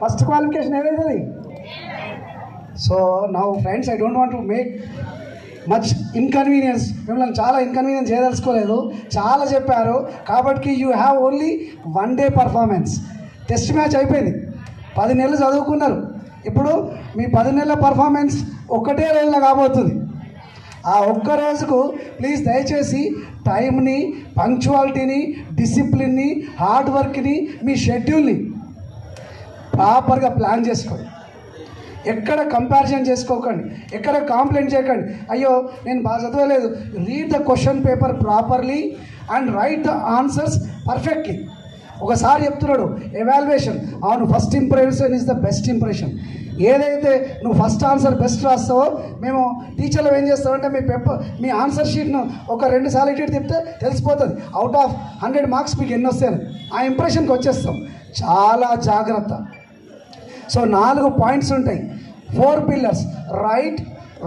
First qualification ఏదైతుంది? So now friends, I don't want to make much inconvenience. మిమ్మల్ని చాలా inconvenience చేయదలుచుకోలేదు, చాలా చెప్పారు. కాబట్టి you have only 1 day performance. Test match అయిపోయింది, 10 నెలలు చదువుకున్నారు. ఇప్పుడు మీ 10 నెలల పర్ఫార్మెన్స్ ఒకటే రోజులో కాబోతుంది. ఆ ఒక్క రోజుకు ప్లీజ్ దయచేసి టైంని, పంక్చువాలిటీని, డిసిప్లిన్ని, హార్డ్ వర్క్ని, మీ షెడ్యూల్ని ప్రాపర్గా ప్లాన్ చేసుకోండి. ఎక్కడ కంపారిజన్ చేసుకోకండి, ఎక్కడ కాంప్లైంట్ చేయకండి. అయ్యో నేను బాగా చదవలేదు. Read the question paper properly and right the answers perfectly. ఒకసారి చెప్తున్నాడు ఎవాల్యుయేషన్, అవును first impression is the best impression. ఏదైతే నువ్వు ఫస్ట్ ఆన్సర్ బెస్ట్ రాస్తావో, మేము టీచర్లు ఏం చేస్తామంటే మీ ఆన్సర్ షీట్ను ఒక 2 సార్లు ఇటు తిప్పితే తెలిసిపోతుంది. అవుట్ ఆఫ్ 100 మార్క్స్ మీకు ఎన్ని వస్తాయని ఆ ఇంప్రెషన్కి వచ్చేస్తాం. చాలా జాగ్రత్త. సో 4 పాయింట్స్ ఉంటాయి, 4 pillars: right,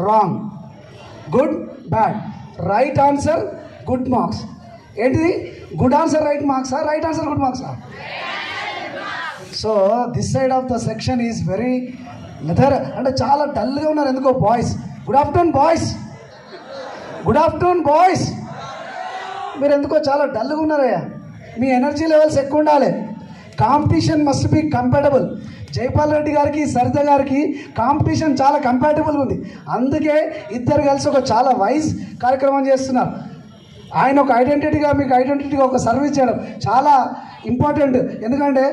wrong, good, bad. Right answer good marks. ఏంటిది? గుడ్ ఆన్సర్ రైట్ మార్క్సా, రైట్ ఆన్సర్ గుడ్ మార్క్సా? So this side of the section is very leather, అంటే చాలా డల్గా ఉన్నారు ఎందుకో boys. Good afternoon boys, good afternoon boys. మీరు ఎందుకో చాలా డల్గా ఉన్నారయ్యా. మీ ఎనర్జీ లెవెల్స్ ఎక్కువ ఉండాలి. Competition must be compatible. Jaipal Reddy గారికి, సరిత గారికి కాంపిటీషన్ చాలా కంపాటబుల్గా ఉంది. అందుకే ఇద్దరు కలిసి ఒక చాలా వైజ్ కార్యక్రమం చేస్తున్నారు. ఆయన ఒక ఐడెంటిటీగా, మీకు ఐడెంటిటీగా ఒక సర్వీస్ చేయడం చాలా ఇంపార్టెంట్. ఎందుకంటే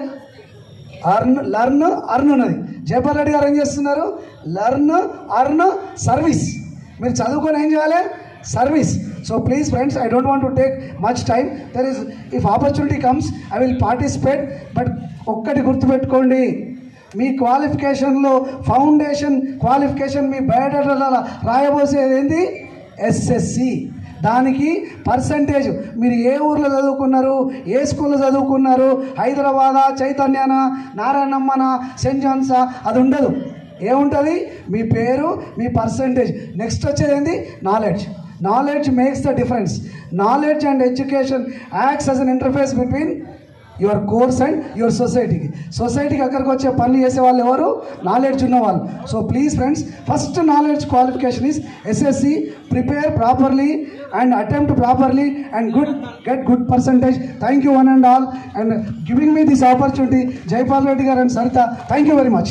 లర్న్ అర్న్ ఉన్నది. జైపాల్ రెడ్డి గారు ఏం చేస్తున్నారు? Learn earn service. మీరు చదువుకొని ఏం చేయాలి? Service. So please friends, I don't want to take much time. There is, if opportunity comes I will participate. But ఒక్కటి గుర్తుపెట్టుకోండి, మీ క్వాలిఫికేషన్లో ఫౌండేషన్ క్వాలిఫికేషన్ మీ బయోడేటాలో రాయబోసేది ఏంటి? ఎస్ఎస్సి. దానికి పర్సంటేజ్, మీరు ఏ ఊర్లో చదువుకున్నారు, ఏ స్కూల్లో చదువుకున్నారు, హైదరాబాదా, చైతన్యనా, నారాయణమ్మనా, సెయింట్ జాన్సా, అది ఉండదు. ఏముంటుంది? మీ పేరు, మీ పర్సంటేజ్. నెక్స్ట్ వచ్చేది ఏంటి? Knowledge. Knowledge makes the difference. Knowledge and education acts as an interface between your course and your సొసైటీకి. సొసైటీకి అక్కడికి వచ్చే పనులు చేసే వాళ్ళు ఎవరు? నాలెడ్జ్ ఉన్నవాళ్ళు. So please friends, first knowledge qualification is SSC. Prepare properly and attempt properly and get good percentage. Thank you one and all, and giving me this opportunity, Jaipal Reddy garu and Sarita. Thank you very much.